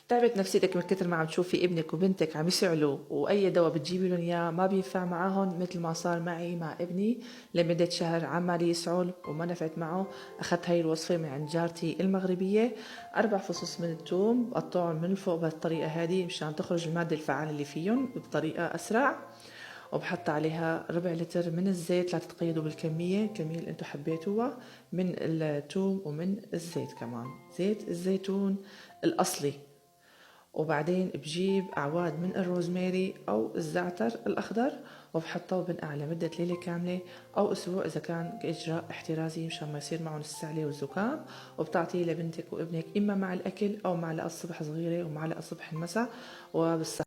تعبت نفسيتك من كتر ما عم تشوفي ابنك وبنتك عم يسعلوا، واي دواء بتجيبي لهم اياه ما بينفع معاهم، مثل ما صار معي مع ابني لمدة شهر عمال يسعل وما نفعت معه. اخذت هاي الوصفة من عند جارتي المغربية، 4 فصوص من الثوم بقطعهم من فوق بهالطريقة هذه مشان تخرج المادة الفعالة اللي فيهم بطريقة اسرع، وبحط عليها ربع لتر من الزيت، لا تتقيدوا بالكمية، الكمية اللي انتم حبيتوها من الثوم ومن الزيت كمان، زيت الزيتون الأصلي. وبعدين بجيب أعواد من الروزماري أو الزعتر الأخضر وبحطه وبنقع لمدة ليلة كاملة أو أسبوع إذا كان إجراء احترازي مشان ما يصير معهم السعلة والزكام. وبتعطيه لبنتك وابنك إما مع الأكل أو معلقة الصبح صغيرة ومعلقة الصبح المساء وبالصحة.